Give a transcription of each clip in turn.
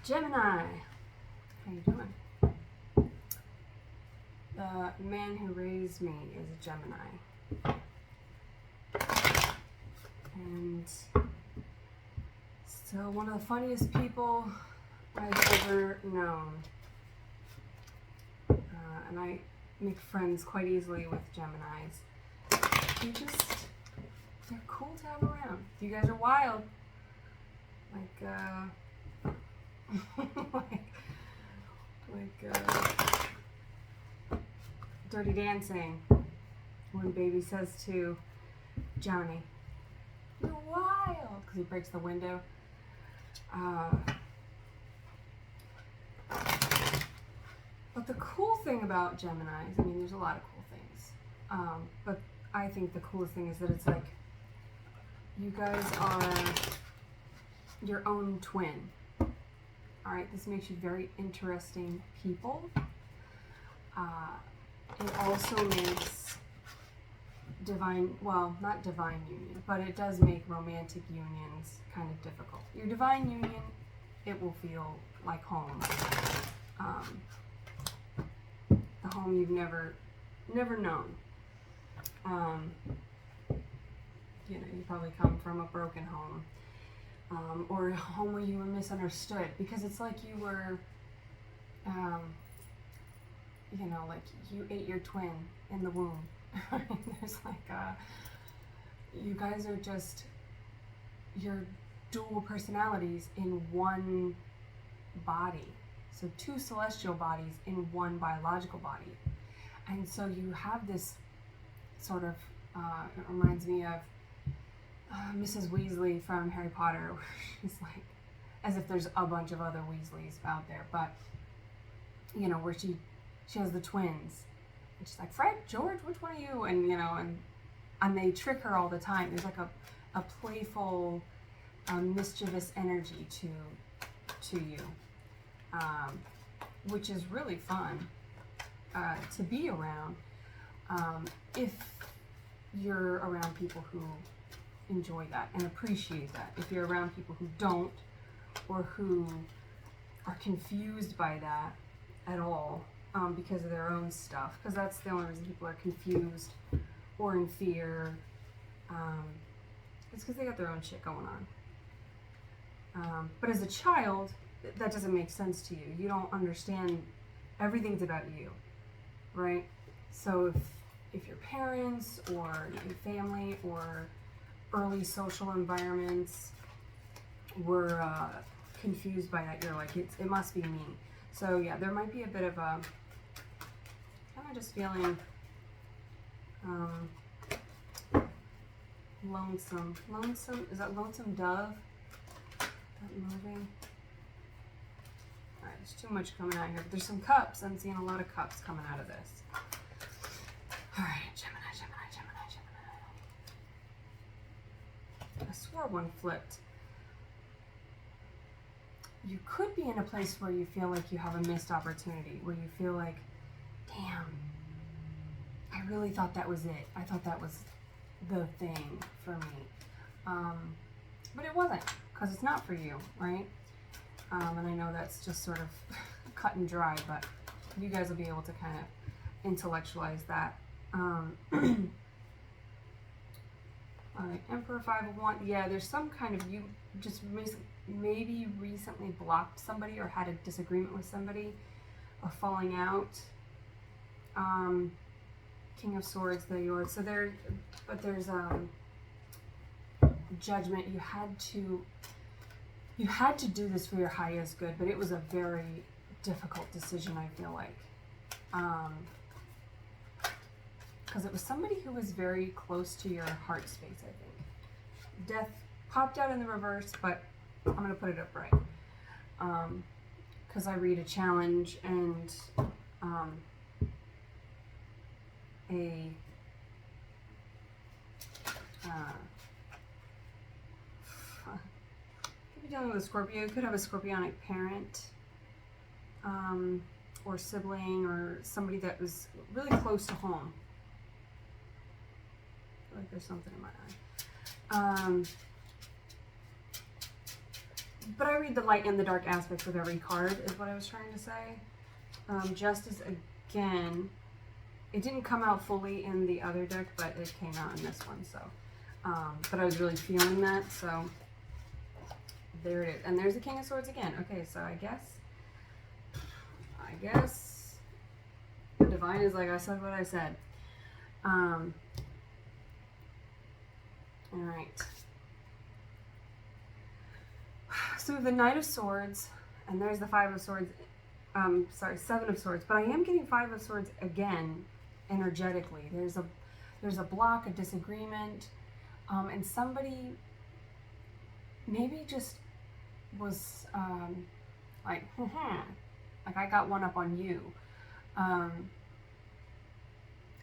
Gemini, how you doing? The man who raised me is a Gemini. And so one of the funniest people I've ever known. And I make friends quite easily with Geminis. They're cool to have around. You guys are wild. Dirty Dancing, when Baby says to Johnny, "You're wild," because he breaks the window. But the cool thing about Geminis, I mean, there's a lot of cool things, but I think the coolest thing is that it's like you guys are your own twin. All right, this makes you very interesting people. It also makes not divine union, but it does make romantic unions kind of difficult. Your divine union, it will feel like home. The home you've never known. You probably come from a broken home. Or a home where you were misunderstood, because it's like you were, like you ate your twin in the womb. There's you guys are just your dual personalities in one body. So two celestial bodies in one biological body. And so you have this sort of, it reminds me of Mrs. Weasley from Harry Potter, where she's like, as if there's a bunch of other Weasleys out there, but, where she has the twins. And she's like, "Fred, George, which one are you?" And they trick her all the time. There's like a playful, mischievous energy to you, which is really fun to be around if you're around people who enjoy that and appreciate that. If you're around people who don't, or who are confused by that at all because of their own stuff, because that's the only reason people are confused or in fear. It's because they got their own shit going on. But as a child, that doesn't make sense to you. You don't understand. Everything's about you, right? So if your parents or your family or early social environments were confused by that, you're like, it must be me. So yeah, there might be a bit of a kind of just feeling lonesome. Is that Lonesome Dove? That movie? Alright, there's too much coming out here, but there's some cups. I'm seeing a lot of cups coming out of this. Alright, Gemini. I swore one flipped. You could be in a place where you feel like you have a missed opportunity, where you feel like, damn, I really thought that was it. I thought that was the thing for me. But it wasn't, because it's not for you, right? And I know that's just sort of cut and dry, but you guys will be able to kind of intellectualize that. Alright, Emperor 5 of Wands. Yeah, there's some kind of, you just maybe recently blocked somebody or had a disagreement with somebody, a falling out. King of Swords, there you are. So there's judgment. You had to do this for your highest good, but it was a very difficult decision, I feel like. Because it was somebody who was very close to your heart space, I think. Death popped out in the reverse, but I'm going to put it up right. Because I read a challenge and could be dealing with a Scorpio. You could have a Scorpionic parent, or sibling, or somebody that was really close to home. I feel like there's something in my eye. but I read the light and the dark aspects of every card, is what I was trying to say. Justice, again, it didn't come out fully in the other deck, but it came out in this one, so. But I was really feeling that, so there it is. And there's the King of Swords again. Okay, so I guess the Divine is like I said what I said. All right. So the Knight of Swords, and there's the Five of Swords, Seven of Swords, but I am getting Five of Swords again, energetically. There's a block, a disagreement, and somebody maybe just was like I got one up on you,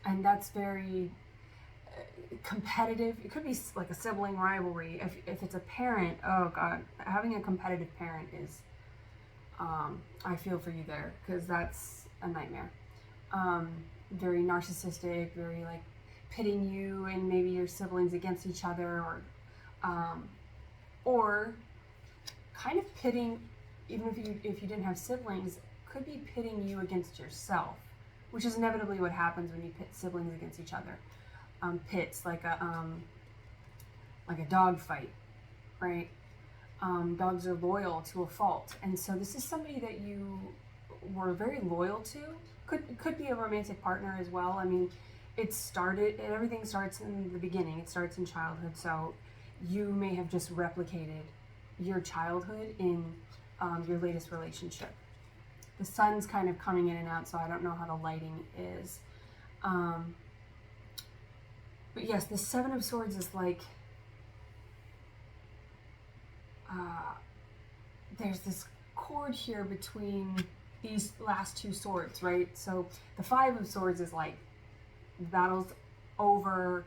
and that's very competitive. It could be like a sibling rivalry. If it's a parent, oh god, having a competitive parent is I feel for you there, because that's a nightmare. Very narcissistic, very like pitting you and maybe your siblings against each other, or kind of pitting, even if you didn't have siblings, could be pitting you against yourself, which is inevitably what happens when you pit siblings against each other. Pits like a dog fight, right? Dogs are loyal to a fault, and so this is somebody that you were very loyal to. Could be a romantic partner as well. I mean, everything starts in the beginning. It starts in childhood, so you may have just replicated your childhood in your latest relationship. The sun's kind of coming in and out, so I don't know how the lighting is. But yes, the Seven of Swords is like, there's this cord here between these last two swords, right? So the Five of Swords is like, the battle's over,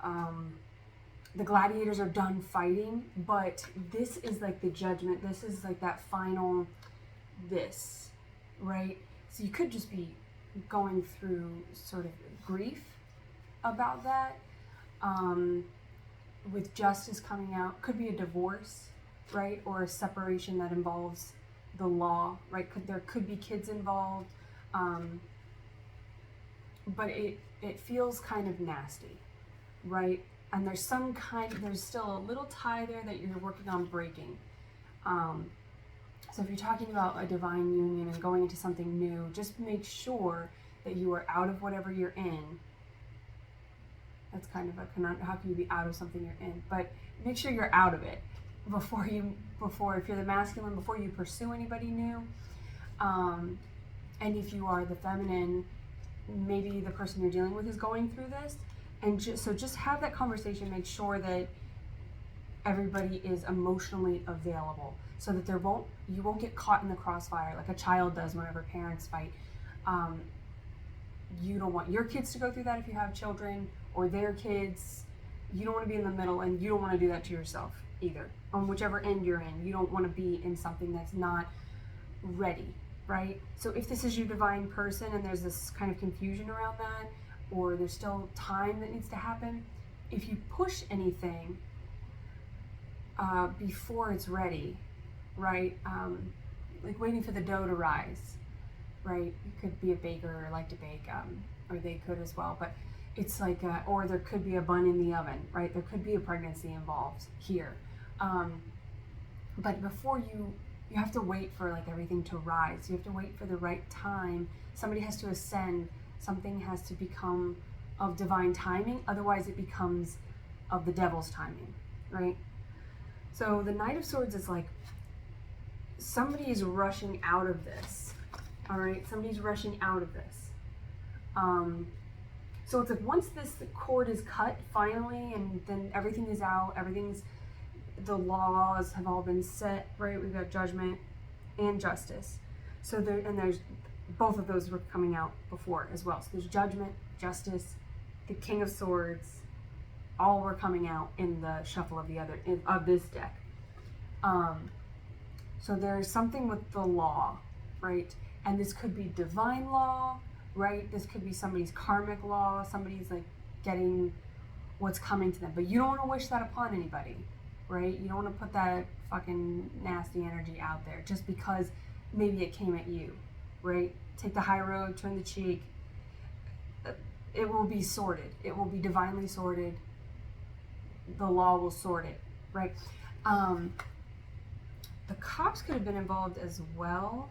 the gladiators are done fighting, but this is like the judgment. This is like that final right? So you could just be going through sort of grief about that. With justice coming out, could be a divorce, right? Or a separation that involves the law, right? There could be kids involved, but it feels kind of nasty, right? And there's still a little tie there that you're working on breaking. So if you're talking about a divine union and going into something new, just make sure that you are out of whatever you're in. That's kind of how can you be out of something you're in? But make sure you're out of it before if you're the masculine, before you pursue anybody new. And if you are the feminine, maybe the person you're dealing with is going through this. And just have that conversation. Make sure that everybody is emotionally available, so that you won't get caught in the crossfire like a child does whenever parents fight. You don't want your kids to go through that if you have children, or their kids. You don't want to be in the middle, and you don't want to do that to yourself either. On whichever end you're in, you don't want to be in something that's not ready, right? So if this is your divine person and there's this kind of confusion around that, or there's still time that needs to happen, if you push anything before it's ready, right? Like waiting for the dough to rise, right? You could be a baker or like to bake, or they could as well, but it's like, or there could be a bun in the oven, right? There could be a pregnancy involved here. But before you have to wait for like everything to rise. You have to wait for the right time. Somebody has to ascend. Something has to become of divine timing. Otherwise it becomes of the devil's timing, right? So the Knight of Swords is like, somebody is rushing out of this, all right? Somebody's rushing out of this. So it's like once the cord is cut finally, and then everything is out, the laws have all been set, right? We've got judgment and justice. So there's both of those were coming out before as well. So there's judgment, justice, the King of Swords, all were coming out in the shuffle of this deck. So there's something with the law, right? And this could be divine law, right? This could be somebody's karmic law. Somebody's like getting what's coming to them, but you don't want to wish that upon anybody, right? You don't want to put that fucking nasty energy out there just because maybe it came at you, right? Take the high road, turn the cheek. It will be sorted. It will be divinely sorted. The law will sort it, right? The cops could have been involved as well.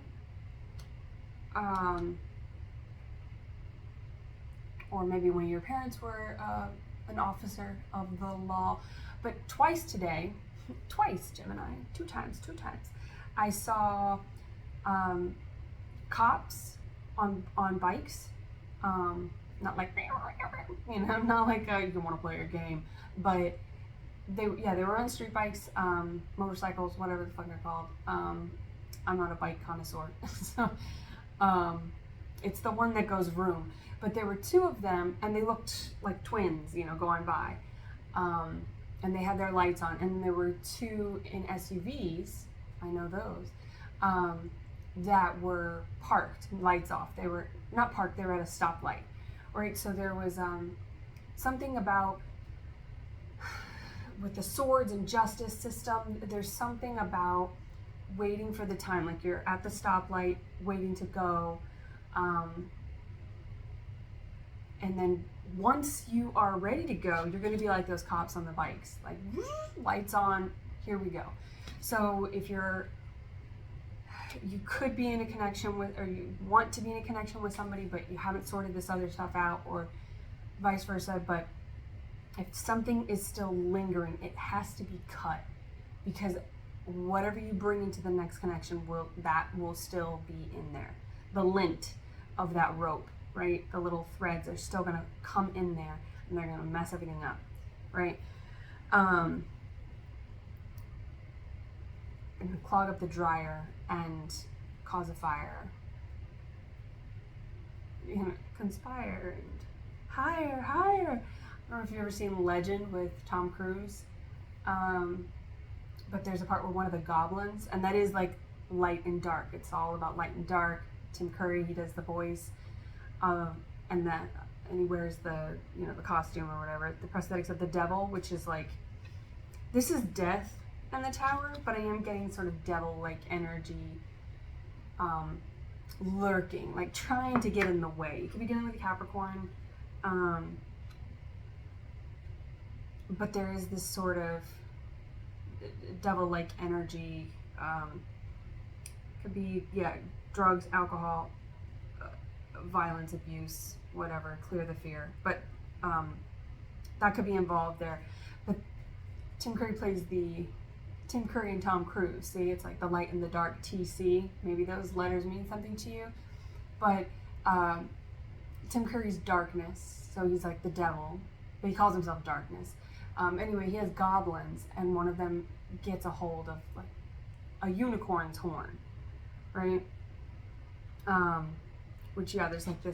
Or maybe one of your parents were an officer of the law. But twice today, Gemini, two times, I saw cops on bikes, not like, not like you want to play your game, but they were on street bikes, motorcycles, whatever the fuck they're called. I'm not a bike connoisseur, so it's the one that goes vroom. But there were two of them, and they looked like twins, going by. And they had their lights on, and there were two in SUVs, I know those, that were parked, lights off. They were not parked, they were at a stoplight, right? So there was something about, with the swords and justice system, there's something about waiting for the time, like you're at the stoplight, waiting to go, and then once you are ready to go, you're going to be like those cops on the bikes, like lights on, here we go. So if you could be in a connection with, or you want to be in a connection with somebody, but you haven't sorted this other stuff out, or vice versa. But if something is still lingering, it has to be cut, because whatever you bring into the next connection will still be in there. The lint of that rope, right? The little threads are still gonna come in there, and they're gonna mess everything up, right? And clog up the dryer and cause a fire. Conspire and higher. I don't know if you've ever seen Legend with Tom Cruise, but there's a part where one of the goblins, and that is like light and dark. It's all about light and dark. Tim Curry, he does the voice. And he wears the costume or whatever, the prosthetics of the devil, which is like, this is death in the tower, but I am getting sort of devil-like energy, lurking, like trying to get in the way. You could be dealing with a Capricorn, but there is this sort of devil-like energy. Could be, drugs, alcohol, violence, abuse, whatever, clear the fear. But that could be involved there. But Tim Curry and Tom Cruise. See, it's like the light and the dark, TC. Maybe those letters mean something to you. But Tim Curry's darkness, so he's like the devil, but he calls himself darkness. Anyway, he has goblins, and one of them gets a hold of like a unicorn's horn, right? Which, there's like there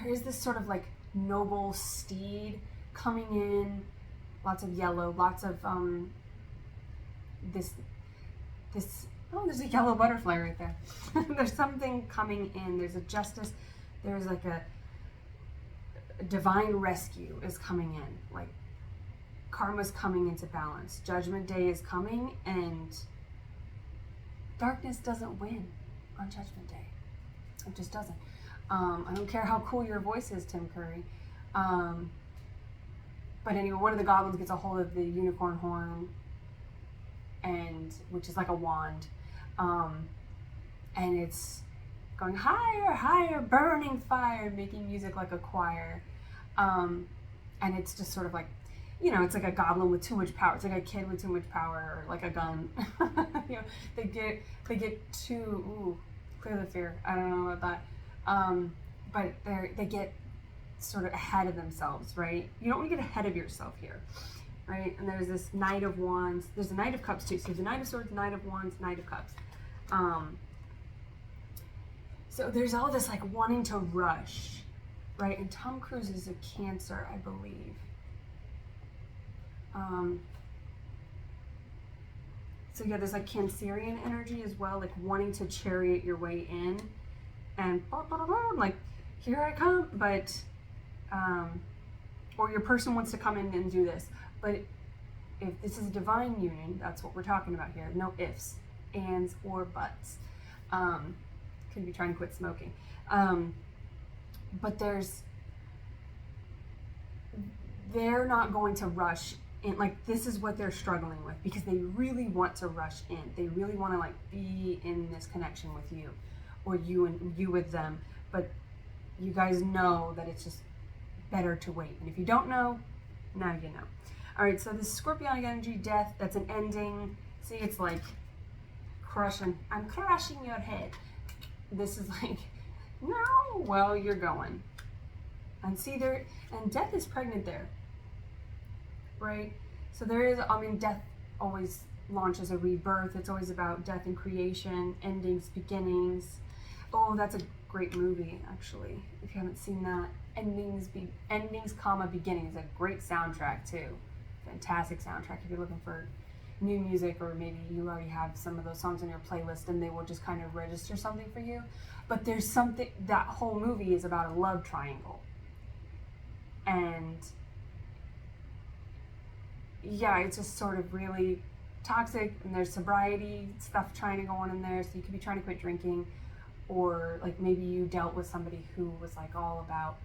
is this sort of like noble steed coming in, lots of yellow, lots of there's a yellow butterfly right there. There's something coming in, there's a justice, there's like a divine rescue is coming in, like karma's coming into balance, judgment day is coming, and darkness doesn't win on judgment day. It just doesn't. I don't care how cool your voice is, Tim Curry. But anyway, one of the goblins gets a hold of the unicorn horn, and which is like a wand, and it's going higher, burning fire, making music like a choir, and it's just sort of like, it's like a goblin with too much power. It's like a kid with too much power, or like a gun. They get too clear the fear. I don't know about that, but they get sort of ahead of themselves, right? You don't want to get ahead of yourself here, right? And there's this Knight of Wands. There's a Knight of Cups too. So there's a Knight of Swords, Knight of Wands, Knight of Cups. So there's all this like wanting to rush, right? And Tom Cruise is a Cancer, I believe. So there's like Cancerian energy as well, like wanting to chariot your way in, and like, here I come, but or your person wants to come in and do this, but if this is a divine union, that's what we're talking about here. No ifs, ands, or buts. Could be trying to quit smoking. But they're not going to rush in. Like, this is what they're struggling with, because they really want to rush in. They really want to like be in this connection with you, or you with them. But you guys know that it's just better to wait. And if you don't know, now you know. All right, so this scorpionic energy, death, that's an ending. See, it's like crushing. I'm crushing your head. This is like, no, well, you're going. And see there, and death is pregnant there, right? So there is, I mean, death always launches a rebirth. It's always about death and creation, endings, beginnings. Oh, that's a great movie, actually, if you haven't seen that. Endings, comma, beginnings. A great soundtrack, too. Fantastic soundtrack if you're looking for new music, or maybe you already have some of those songs on your playlist and they will just kind of register something for you. But there's something, that whole movie is about a love triangle. And yeah, it's just sort of really toxic, and there's sobriety stuff trying to go on in there. So you could be trying to quit drinking, or like maybe you dealt with somebody who was like all about,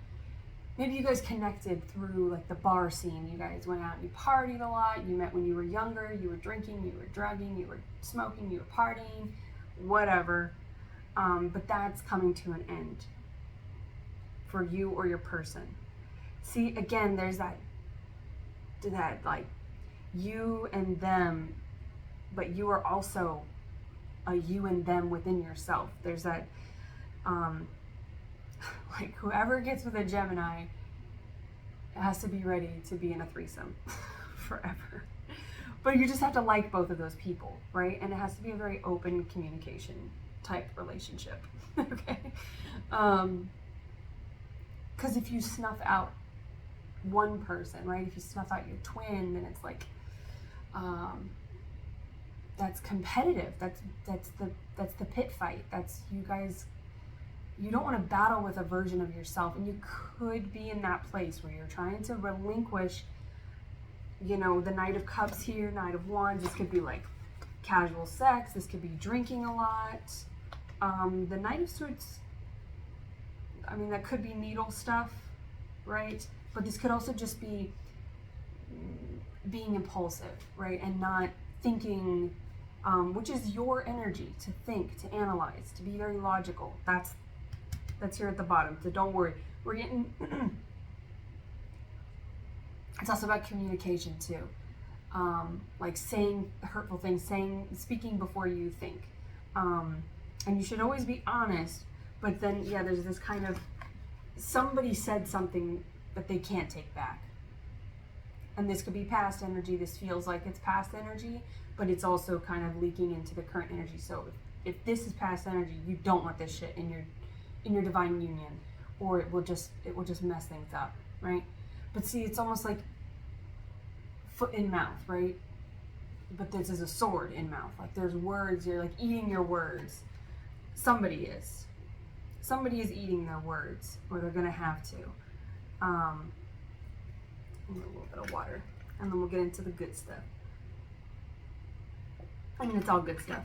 maybe you guys connected through like the bar scene. You guys went out and you partied a lot. You met when you were younger. You were drinking, you were drugging, you were smoking, you were partying, whatever. But that's coming to an end for you or your person. See, again, there's that like you and them, but you are also a you and them within yourself. There's that, like whoever gets with a Gemini has to be ready to be in a threesome forever. But you just have to like both of those people, right? And it has to be a very open communication type relationship, okay? Because if you snuff out one person, right? If you snuff out your twin, then it's like, that's competitive. That's the pit fight. That's you guys. You don't want to battle with a version of yourself, and you could be in that place where you're trying to relinquish, you know, the Knight of Cups here, Knight of Wands. This could be like casual sex. This could be drinking a lot. The Knight of Swords, I mean, that could be needle stuff, right? But this could also just be being impulsive, right? And not thinking, which is your energy, to think, to analyze, to be very logical. That's here at the bottom, so don't worry. We're getting, it's also about communication too. Like saying hurtful things, speaking before you think. And you should always be honest, but then, yeah, there's this kind of, somebody said something that they can't take back. And this could be past energy. This feels like it's past energy, but it's also kind of leaking into the current energy. So if this is past energy, you don't want this shit in your divine union, or it will just mess things up, right? But see, it's almost like foot in mouth, right? But this is a sword in mouth. Like there's words, you're like eating your words. Somebody is eating their words, or they're gonna have to. A little bit of water, and then we'll get into the good stuff. I mean, it's all good stuff.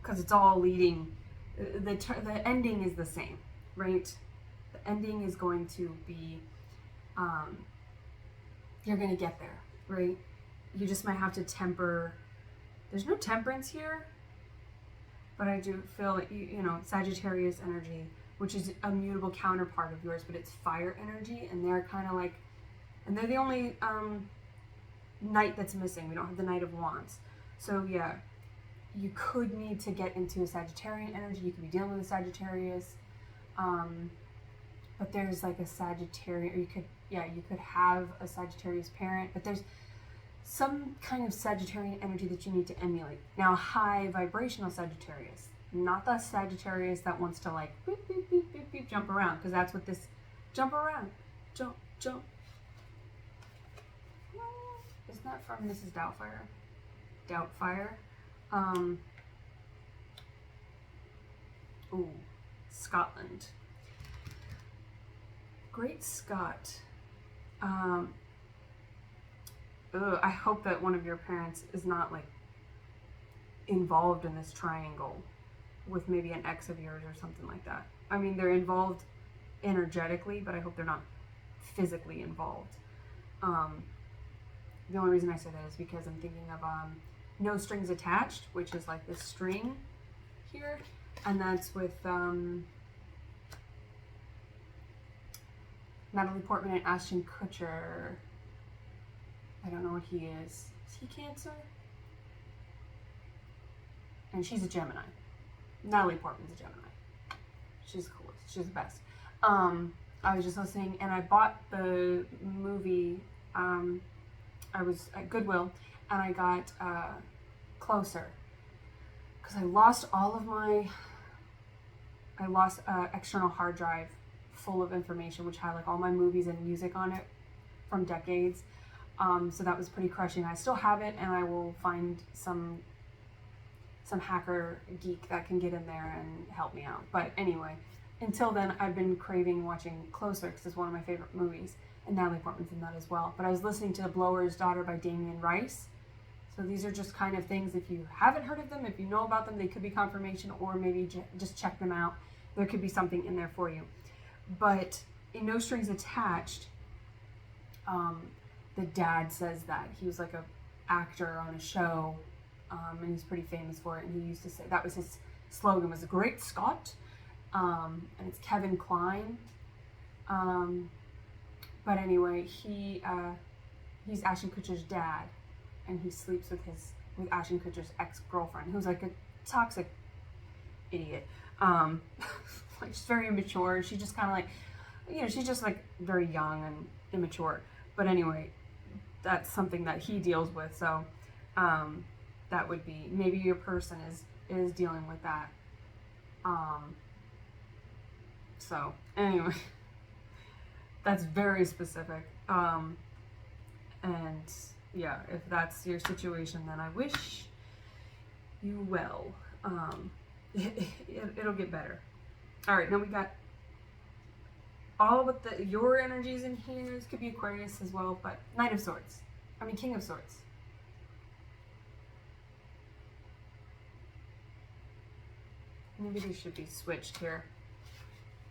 Because it's all leading, the ending is the same, right? The ending is going to be, you're going to get there, right? You just might have to temper. There's no temperance here, but I do feel like, you know, Sagittarius energy, which is a mutable counterpart of yours, but it's fire energy, and they're kind of like, and they're the only knight that's missing. We don't have the Knight of Wands. So yeah, you could need to get into a Sagittarian energy. You could be dealing with a Sagittarius, but there's like a Sagittarian, or you could have a Sagittarius parent, but there's some kind of Sagittarian energy that you need to emulate. Now, high vibrational Sagittarius, not the Sagittarius that wants to like beep, beep, beep, beep, beep, jump around, because that's what this, jump around, jump. Isn't that from Mrs. Doubtfire? Scotland. Great Scott. Um, I hope that one of your parents is not like involved in this triangle with maybe an ex of yours or something like that. I mean, they're involved energetically, but I hope they're not physically involved. The only reason I say that is because I'm thinking of No Strings Attached, which is like this string here, and that's with Natalie Portman and Ashton Kutcher. I don't know what he is. Is he Cancer? And she's a Gemini. Natalie Portman's a Gemini. She's the coolest. She's the best. I was just listening, and I bought the movie. I was at Goodwill, and I got Closer, because I lost external hard drive full of information, which had like all my movies and music on it from decades. So that was pretty crushing. I still have it, and I will find some hacker geek that can get in there and help me out. But anyway, until then, I've been craving watching Closer, because it's one of my favorite movies, and Natalie Portman's in that as well. But I was listening to The Blower's Daughter by Damien Rice. So these are just kind of things, if you haven't heard of them, if you know about them, they could be confirmation, or maybe just check them out. There could be something in there for you. But in No Strings Attached, the dad says that he was like a actor on a show, and he's pretty famous for it. And he used to say, that was his slogan, was "The Great Scott," and it's Kevin Kline. But anyway, he's Ashton Kutcher's dad, and he sleeps with Ashton Kutcher's ex-girlfriend, who's like a toxic idiot. Like, she's very immature. She's just kind of like, she's just like very young and immature. But anyway, that's something that he deals with. So that would be, maybe your person is dealing with that. So anyway, that's very specific. And yeah, if that's your situation, then I wish you well. It'll get better. All right, now we got all with your energies in here. This could be Aquarius as well, but King of Swords. Maybe they should be switched here.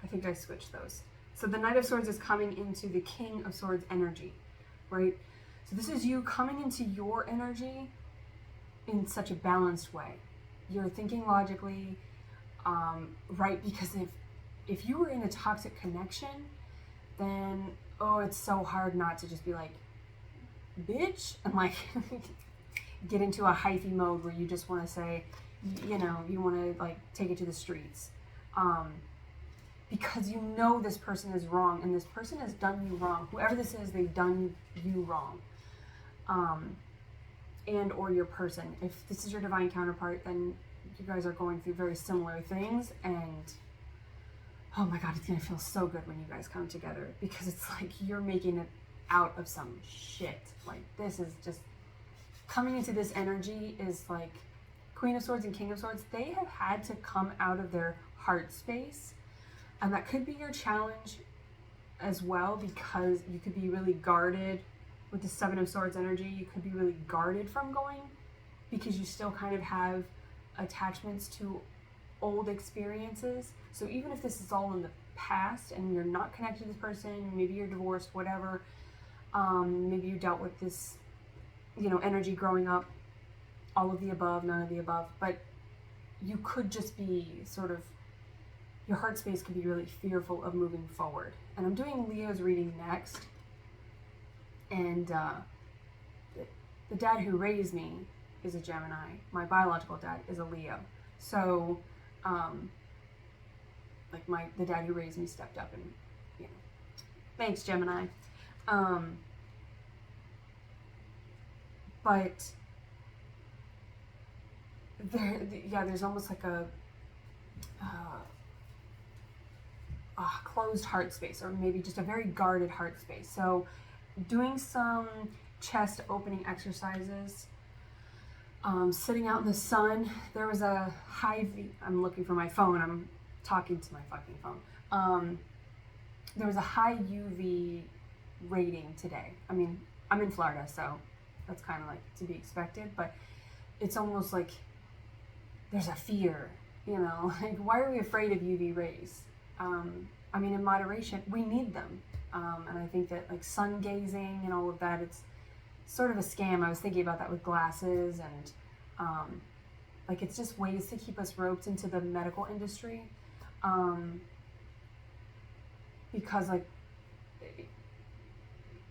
I think I switched those. So the Knight of Swords is coming into the King of Swords energy, right? So this is you coming into your energy in such a balanced way. You're thinking logically, right? Because if you were in a toxic connection, then, it's so hard not to just be like, bitch, and like get into a hyphy mode where you just want to say, you want to like take it to the streets. Because this person is wrong, and this person has done you wrong. Whoever this is, they've done you wrong. And or your person. If this is your divine counterpart, then you guys are going through very similar things, and oh my god, it's gonna feel so good when you guys come together, because it's like you're making it out of some shit. Like, this is just coming into this energy is like Queen of Swords and King of Swords. They have had to come out of their heart space, and that could be your challenge as well, because you could be really guarded with the Seven of Swords energy. You could be really guarded from going, because you still kind of have attachments to old experiences. So even if this is all in the past and you're not connected to this person, maybe you're divorced, whatever, maybe you dealt with this, energy growing up, all of the above, none of the above, but you could just be sort of, your heart space could be really fearful of moving forward. And I'm doing Leo's reading next. And the dad who raised me is a Gemini. My biological dad is a Leo. So, the dad who raised me stepped up and, thanks, Gemini. But there's almost like a closed heart space, or maybe just a very guarded heart space. So doing some chest opening exercises, sitting out in the sun. There was a high I'm looking for my phone, I'm talking to my fucking phone. There was a high UV rating today. I mean, I'm in Florida, so that's kind of like to be expected, but it's almost like there's a fear, like why are we afraid of UV rays? I mean, in moderation, we need them. And I think that like sun gazing and all of that, it's sort of a scam. I was thinking about that with glasses and like it's just ways to keep us roped into the medical industry. Because like,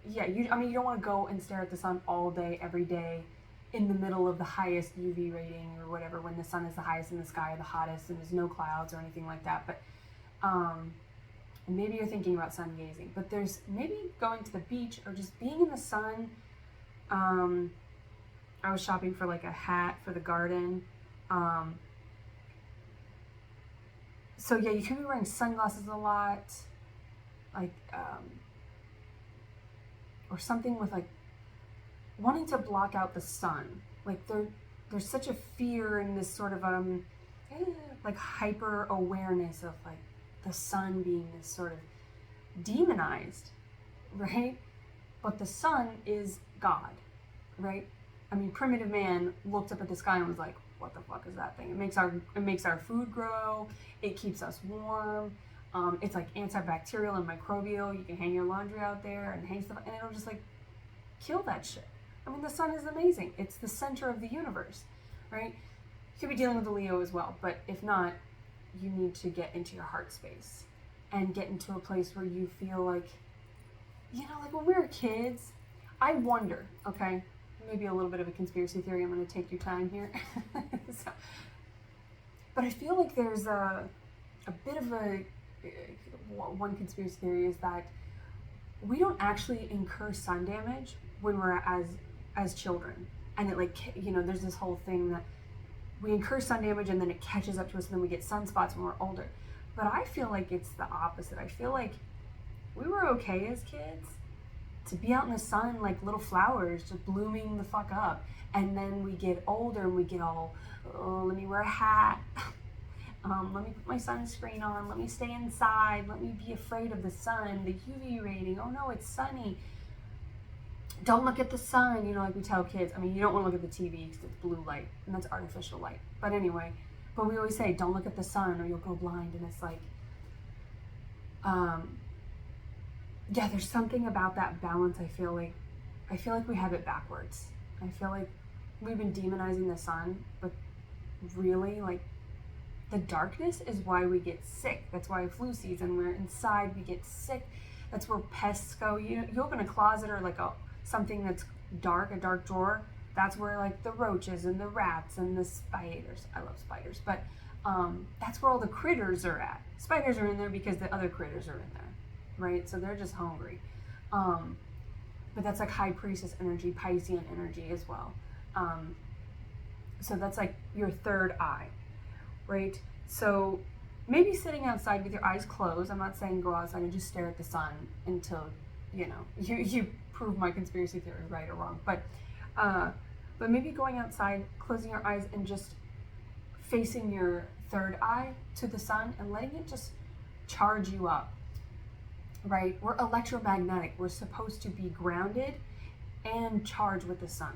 yeah, you don't want to go and stare at the sun all day, every day, in the middle of the highest UV rating or whatever, when the sun is the highest in the sky, or the hottest, and there's no clouds or anything like that. But maybe you're thinking about sun gazing, but there's maybe going to the beach or just being in the sun. I was shopping for like a hat for the garden. So yeah, you could be wearing sunglasses a lot, like, or something with like wanting to block out the sun. Like there's such a fear and this sort of like hyper awareness of like the sun being this sort of demonized, right? But the sun is God, right? I mean, primitive man looked up at the sky and was like, what the fuck is that thing? It makes our food grow. It keeps us warm. It's like antibacterial and microbial. You can hang your laundry out there and hang stuff, and it'll just like kill that shit. I mean, the sun is amazing. It's the center of the universe, right? You could be dealing with a Leo as well, but if not, you need to get into your heart space and get into a place where you feel like, like when we were kids, I wonder, okay, maybe a little bit of a conspiracy theory. I'm going to take your time here. But I feel like there's a bit of one conspiracy theory is that we don't actually incur sun damage when we're as children. And it like, there's this whole thing that we incur sun damage and then it catches up to us and then we get sunspots when we're older. But I feel like it's the opposite. I feel like we were okay as kids to be out in the sun like little flowers just blooming the fuck up. And then we get older and we get all, oh, let me wear a hat. Let me put my sunscreen on. Let me stay inside. Let me be afraid of the sun, the UV rating. Oh no, it's sunny. Don't look at the sun, like we tell kids. I mean, you don't want to look at the TV because it's blue light and that's artificial light. But anyway, we always say, don't look at the sun or you'll go blind. And it's like, yeah, there's something about that balance. I feel like we have it backwards. I feel like we've been demonizing the sun, but really, like, the darkness is why we get sick. That's why flu season, we're inside, we get sick. That's where pests go. You open a closet or like something that's dark, a dark drawer, that's where like the roaches and the rats and the spiders, I love spiders, but that's where all the critters are at. Spiders are in there because the other critters are in there, right? So they're just hungry. But that's like high priestess energy, Piscean energy as well. So that's like your third eye, right? So maybe sitting outside with your eyes closed. I'm not saying go outside and just stare at the sun until, you prove my conspiracy theory right or wrong. But maybe going outside, closing your eyes and just facing your third eye to the sun and letting it just charge you up, right? We're electromagnetic. We're supposed to be grounded and charged with the sun,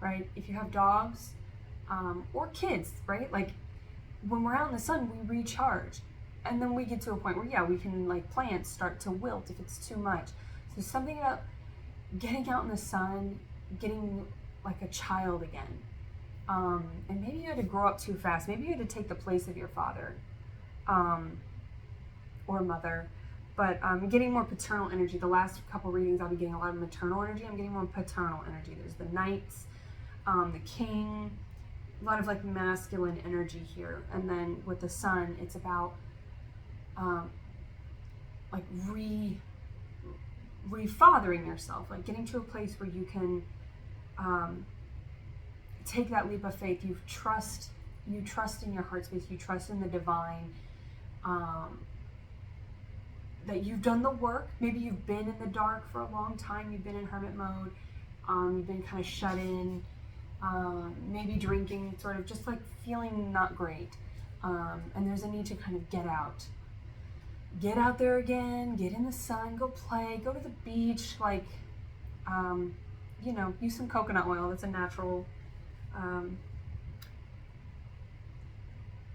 right? If you have dogs or kids, right? Like when we're out in the sun, we recharge. And then we get to a point where, we can, like, plants start to wilt if it's too much. So something about getting out in the sun, getting like a child again. And maybe you had to grow up too fast. Maybe you had to take the place of your father or mother. But getting more paternal energy. The last couple readings, I'll be getting a lot of maternal energy. I'm getting more paternal energy. There's the knights, the king, a lot of like masculine energy here. And then with the sun, it's about like refathering yourself, like getting to a place where you can take that leap of faith. You trust in your heart space, you trust in the divine, that you've done the work. Maybe you've been in the dark for a long time, you've been in hermit mode, you've been kind of shut in, maybe drinking, sort of just like feeling not great, and there's a need to kind of get out. get out there again, get in the sun, go play, go to the beach, like, use some coconut oil. That's a natural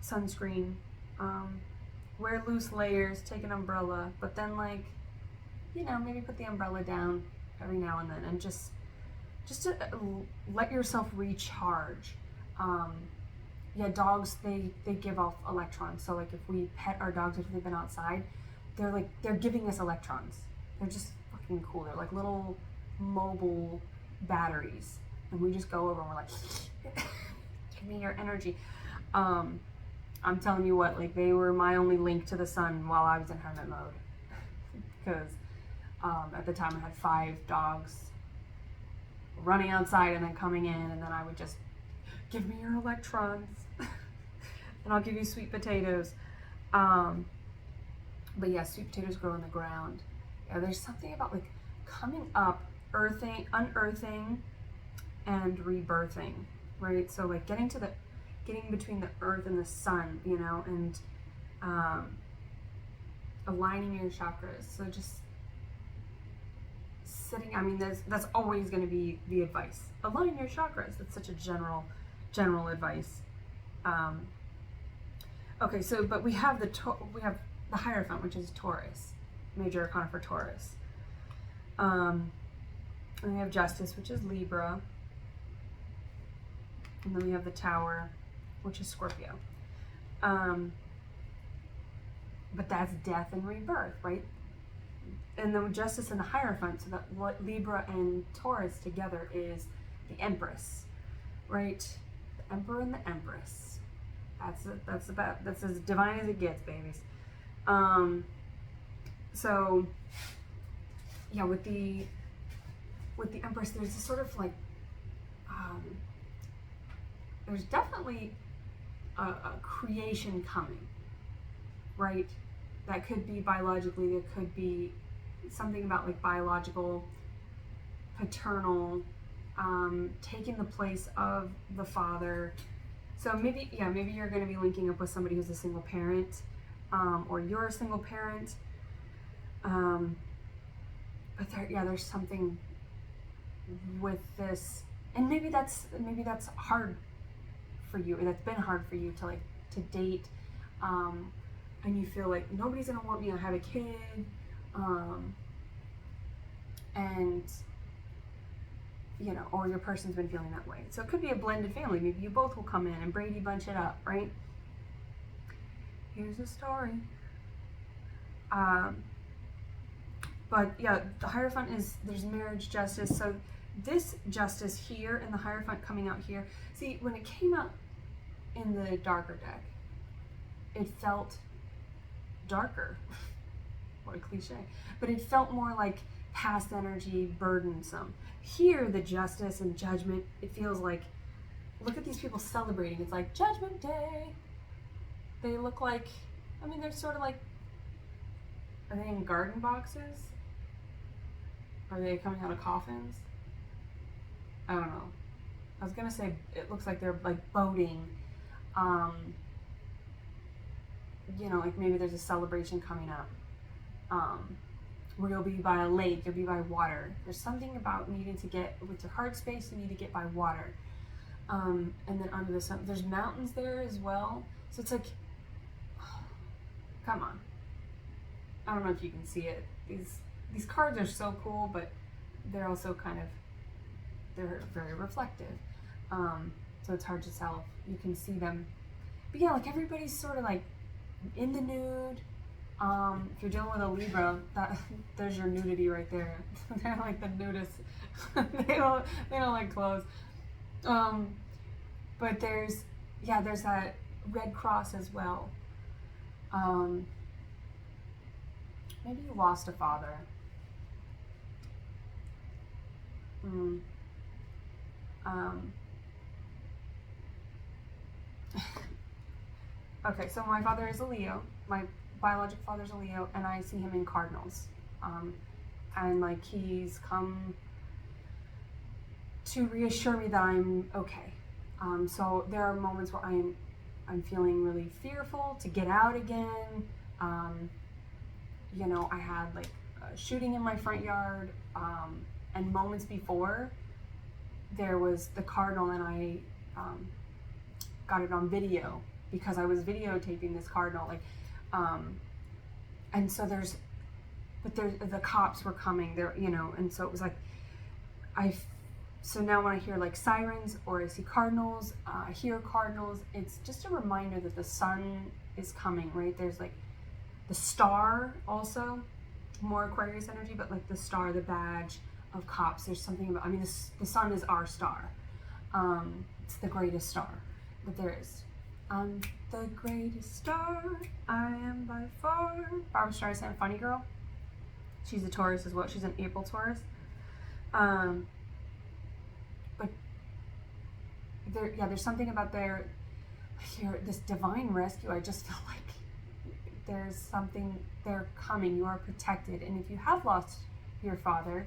sunscreen. Wear loose layers, take an umbrella, but then, like, maybe put the umbrella down every now and then, and just to let yourself recharge. Dogs, they give off electrons. So, like, if we pet our dogs after they've been outside, they're giving us electrons. They're just fucking cool. They're like little mobile batteries, and we just go over and we're like, give me your energy. I'm telling you what, like, they were my only link to the sun while I was in hermit mode, because at the time I had 5 dogs running outside and then coming in, and then I would just, give me your electrons and I'll give you sweet potatoes. But yeah, sweet potatoes grow in the ground. Yeah, there's something about, like, coming up, unearthing and rebirthing, right? So, like, getting between the earth and the sun, and aligning your chakras. So just sitting, that's always going to be the advice. Align your chakras. That's such a general advice. Okay, so, but we have the Hierophant, which is Taurus, major arcana for Taurus. And we have Justice, which is Libra. And then we have the Tower, which is Scorpio. But that's death and rebirth, right? And then Justice and the Hierophant, so that what Libra and Taurus together is the Empress, right? The Emperor and the Empress. That's as divine as it gets, babies. So yeah, with the Empress, there's this sort of like, there's definitely a creation coming, right? That could be biologically, there could be something about, like, biological, paternal, taking the place of the father. So maybe you're going to be linking up with somebody who's a single parent, or you're a single parent. But there's something with this, and maybe that's hard for you, or that's been hard for you to date, and you feel like nobody's gonna want me to have a kid, and or your person's been feeling that way. So it could be a blended family. Maybe you both will come in and Brady bunch it up, right? Here's the story. But yeah, the Hierophant there's marriage, justice. So this Justice here and the Hierophant coming out here. See, when it came out in the darker deck, it felt darker. What a cliche. But it felt more like past energy, burdensome. Here, the Justice and Judgment, it feels like, look at these people celebrating. It's like Judgment Day. They look like, they're sort of like, are they in garden boxes? Are they coming out of coffins? I don't know. I was gonna say it looks like they're like boating. Like maybe there's a celebration coming up. Where you'll be by a lake, you'll be by water. There's something about needing to get, with your heart space, you need to get by water. And then under the sun, there's mountains there as well. So it's like, come on. I don't know if you can see it. These cards are so cool, but they're also they're very reflective. So it's hard to tell. You can see them. But yeah, like everybody's sort of like in the nude. If you're dealing with a Libra, there's your nudity right there. They're like the nudists. they don't like clothes. But there's that Red Cross as well. Maybe you lost a father. Okay, so my father is a Leo. My biologic father's a Leo, and I see him in cardinals. And like he's come to reassure me that I'm okay. So there are moments where I'm feeling really fearful to get out again. you know, I had like a shooting in my front yard, and moments before, there was the cardinal, and I got it on video because I was videotaping this cardinal, like, and so the cops were coming there, you know, and so it was like, so now when I hear like sirens or I see cardinals, I hear cardinals, it's just a reminder that the sun is coming, right? There's like the star also, more Aquarius energy, but like the star, the badge of cops. There's something about, I mean, the sun is our star. It's the greatest star that there is. I'm the greatest star, I am by far. Barbra Streisand, Funny Girl. She's a Taurus as well. She's an April Taurus. But there's something about this divine rescue. I just feel like there's something, they're coming. You are protected. And if you have lost your father,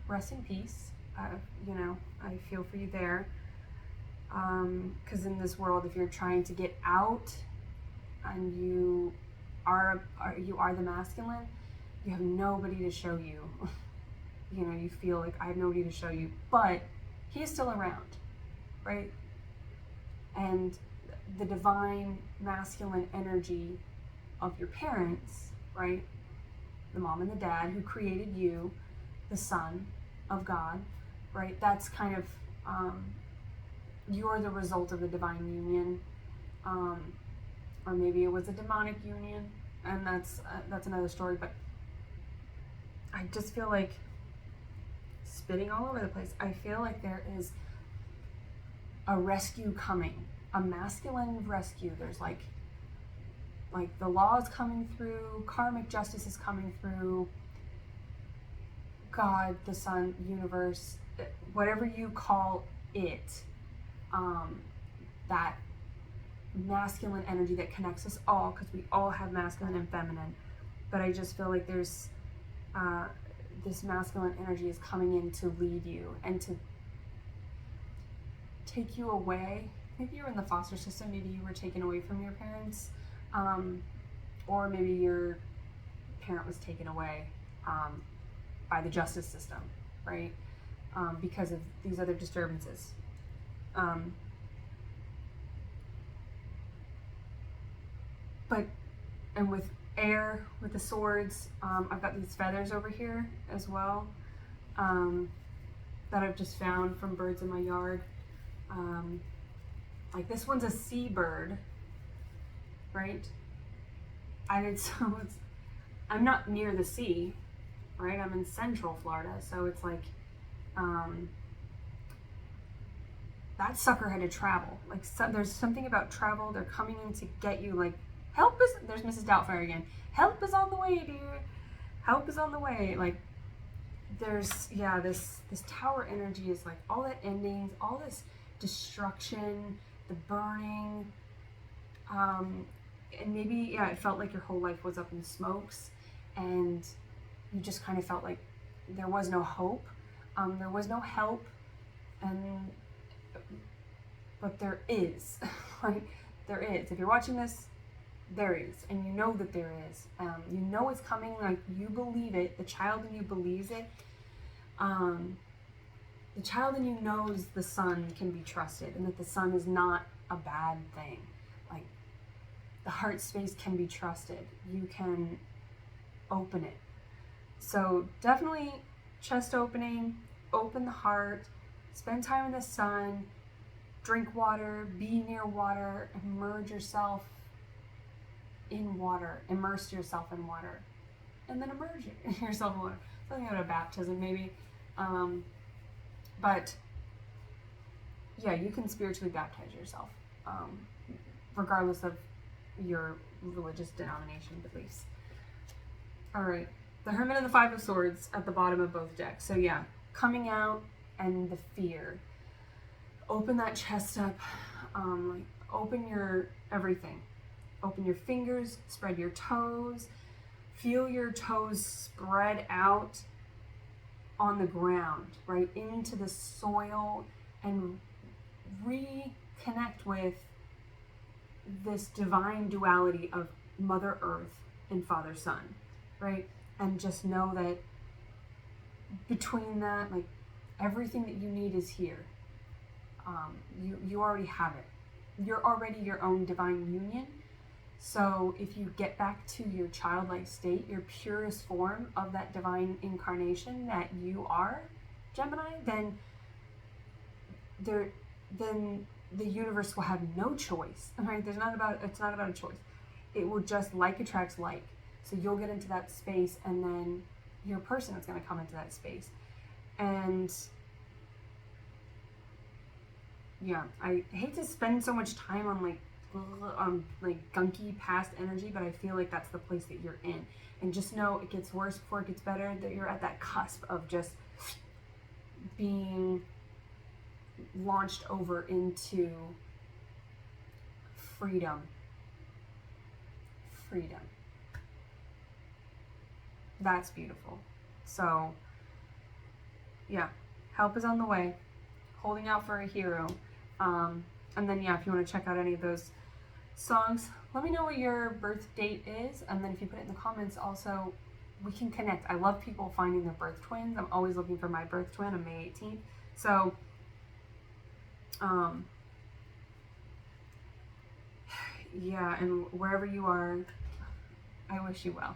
rest in peace. You know, I feel for you there. Because in this world, if you're trying to get out and you are the masculine, you have nobody to show you. You know, you feel like I have nobody to show you, but he is still around, right? And the divine masculine energy of your parents, right? The mom and the dad who created you, the son of God, right? That's kind of, you're the result of the divine union, or maybe it was a demonic union, and that's another story. But I just feel like, spitting all over the place, I feel like there is a rescue coming, a masculine rescue. There's like the law is coming through, karmic justice is coming through, God, the sun, universe, whatever you call it, that masculine energy that connects us all, because we all have masculine and feminine. But I just feel like there's this masculine energy is coming in to lead you and to take you away. Maybe you're in the foster system, maybe you were taken away from your parents, or maybe your parent was taken away by the justice system, right? Because of these other disturbances. And with air, with the swords, I've got these feathers over here as well, that I've just found from birds in my yard. Like this one's a seabird, right? And I'm not near the sea, right? I'm in central Florida, so it's like, that sucker had to travel. Like, there's something about travel. They're coming in to get you. Like, there's Mrs. Doubtfire again. Help is on the way, dear. Help is on the way. Like, there's, this tower energy is like all that endings, all this destruction, the burning, and maybe, it felt like your whole life was up in smokes, and you just kind of felt like there was no hope, there was no help, but there is. Like, there is. If you're watching this, there is, and you know that there is. You know it's coming, like, you believe it. The child in you believes it. The child in you knows the sun can be trusted, and that the sun is not a bad thing. Like, the heart space can be trusted. You can open it. So definitely chest opening, open the heart, spend time in the sun, drink water, be near water, immerse yourself in water, immerse yourself in water, and then immerse yourself in water. Something about a baptism, maybe. But yeah, you can spiritually baptize yourself, regardless of your religious denomination beliefs. All right, the Hermit and the Five of Swords at the bottom of both decks. So yeah, coming out and the fear. Open that chest up, like, open your everything. Open your fingers, spread your toes, feel your toes spread out on the ground, right, into the soil, and reconnect with this divine duality of Mother Earth and father son, right? And just know that between that, like, everything that you need is here. You already have it. You're already your own divine union. So if you get back to your childlike state, your purest form of that divine incarnation that you are, Gemini, then the universe will have no choice. Right? It's not about a choice. It will just, like attracts like. So you'll get into that space, and then your person is going to come into that space. And yeah, I hate to spend so much time on like gunky past energy, but I feel like that's the place that you're in. And just know it gets worse before it gets better, that you're at that cusp of just being launched over into freedom. That's beautiful. So yeah, help is on the way. Holding out for a hero. And then yeah, if you want to check out any of those songs, let me know what your birth date is, and then if you put it in the comments also, we can connect. I love people finding their birth twins. I'm always looking for my birth twin on May 18th. So yeah, and wherever you are, I wish you well.